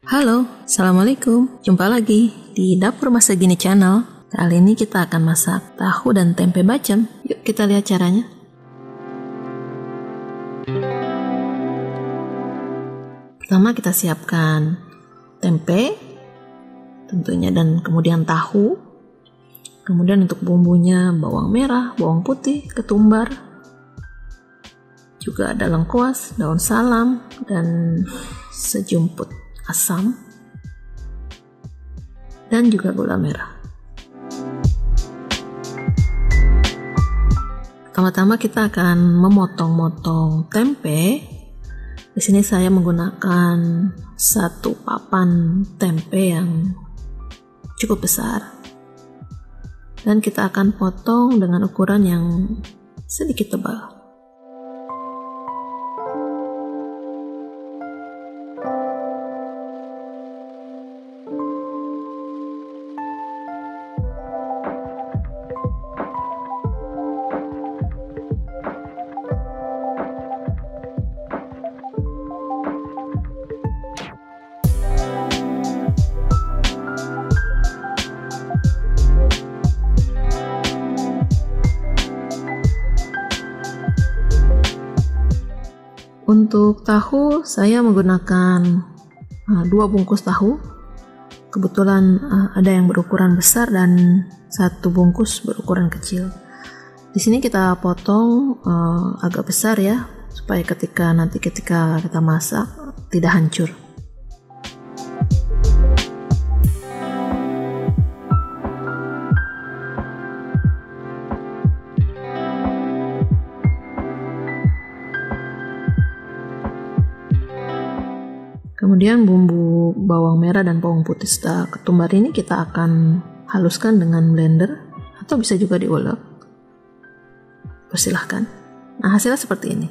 Halo, Assalamualaikum. Jumpa lagi di Dapur Masa Gini Channel. Kali ini kita akan masak tahu dan tempe bacem. Yuk kita lihat caranya. Pertama kita siapkan tempe, tentunya, dan kemudian tahu. Kemudian untuk bumbunya bawang merah, bawang putih, ketumbar, juga ada lengkuas, daun salam, dan sejumput asam, dan juga gula merah. Pertama-tama kita akan memotong-motong tempe. Di sini saya menggunakan satu papan tempe yang cukup besar, dan kita akan potong dengan ukuran yang sedikit tebal. Untuk tahu saya menggunakan 2 bungkus tahu. Kebetulan ada yang berukuran besar dan 1 bungkus berukuran kecil. Di sini kita potong agak besar ya, supaya ketika kita masak tidak hancur. Kemudian bumbu bawang merah dan bawang putih serta ketumbar ini kita akan haluskan dengan blender atau bisa juga diulek. Persilahkan. Nah, hasilnya seperti ini.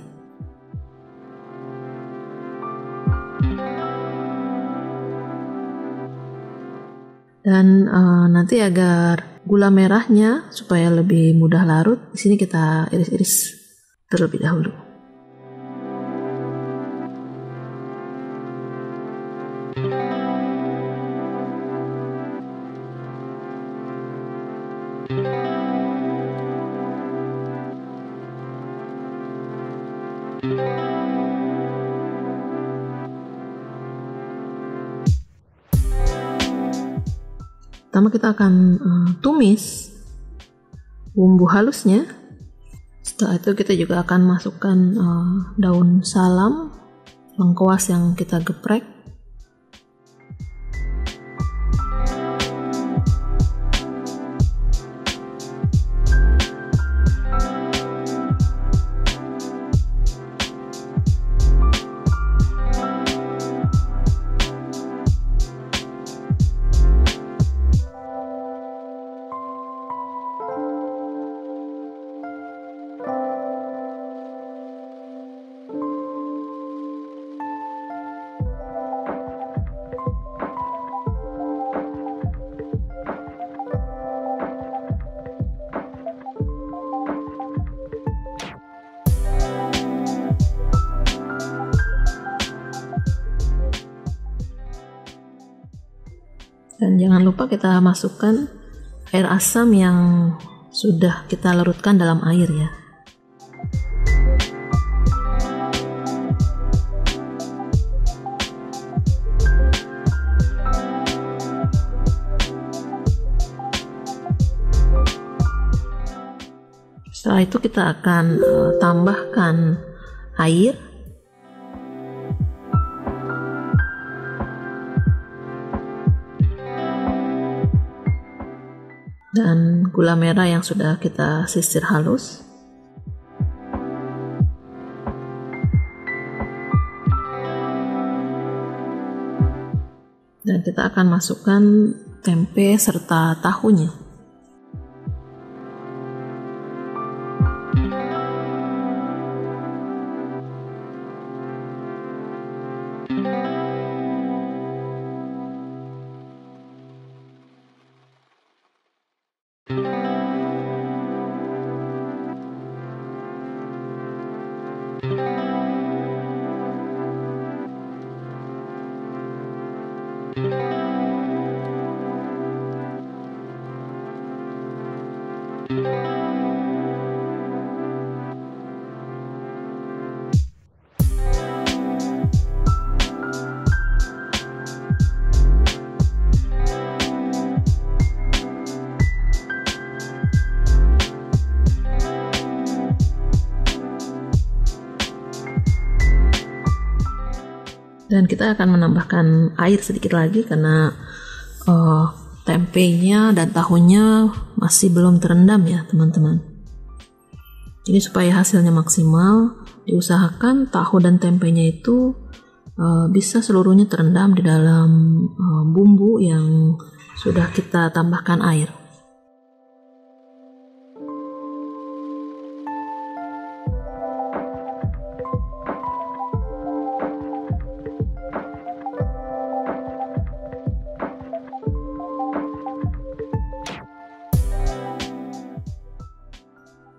Dan nanti agar gula merahnya supaya lebih mudah larut, di sini kita iris-iris terlebih dahulu. Pertama kita akan tumis bumbu halusnya. Setelah itu kita juga akan masukkan daun salam, lengkuas yang kita geprek, dan jangan lupa kita masukkan air asam yang sudah kita larutkan dalam air ya. Setelah itu kita akan tambahkan air. Dan gula merah yang sudah kita sisir halus. Dan kita akan masukkan tempe serta tahunya. Dan kita akan menambahkan air sedikit lagi karena tempenya dan tahunya masih belum terendam ya teman-teman. Jadi supaya hasilnya maksimal, diusahakan tahu dan tempenya itu bisa seluruhnya terendam di dalam bumbu yang sudah kita tambahkan air.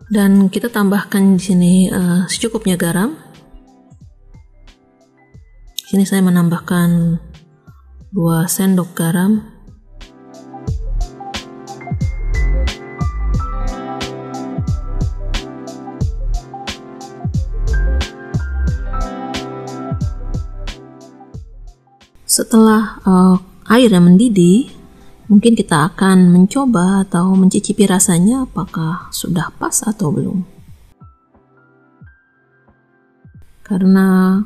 Dan kita tambahkan di sini secukupnya garam. Di sini saya menambahkan 2 sendok garam. Setelah air yang mendidih, mungkin kita akan mencoba atau mencicipi rasanya apakah sudah pas atau belum. Karena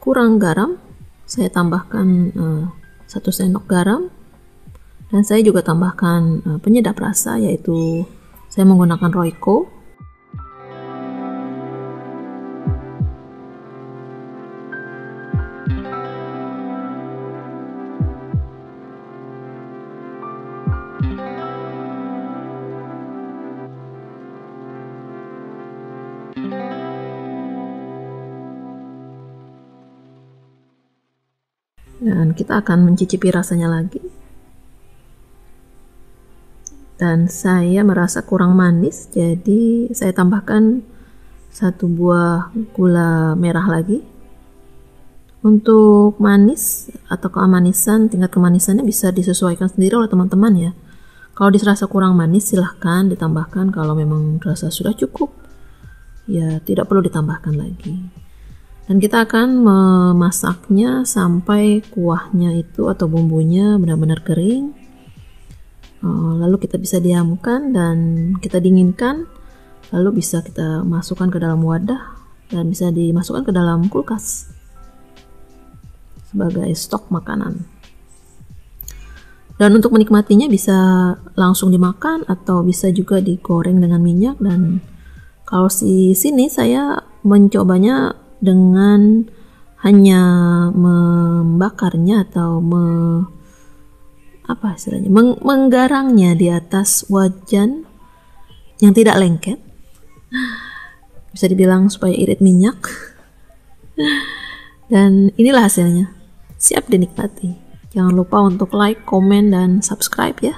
kurang garam, saya tambahkan 1 sendok garam, dan saya juga tambahkan penyedap rasa, yaitu saya menggunakan Royco. Dan kita akan mencicipi rasanya lagi. Dan saya merasa kurang manis, jadi saya tambahkan 1 buah gula merah lagi. Untuk manis atau keamanisan, tingkat kemanisannya bisa disesuaikan sendiri oleh teman-teman ya. Kalau dirasa kurang manis, silahkan ditambahkan. Kalau memang rasa sudah cukup, ya tidak perlu ditambahkan lagi. Dan kita akan memasaknya sampai kuahnya itu atau bumbunya benar-benar kering. Lalu kita bisa diamkan dan kita dinginkan. Lalu bisa kita masukkan ke dalam wadah dan bisa dimasukkan ke dalam kulkas sebagai stok makanan. Dan untuk menikmatinya bisa langsung dimakan atau bisa juga digoreng dengan minyak. Dan kalau di sini saya mencobanya dengan hanya membakarnya atau menggarangnya di atas wajan yang tidak lengket, bisa dibilang supaya irit minyak. Dan inilah hasilnya, siap dinikmati. Jangan lupa untuk like, komen, dan subscribe ya.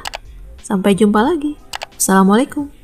Sampai jumpa lagi. Assalamualaikum.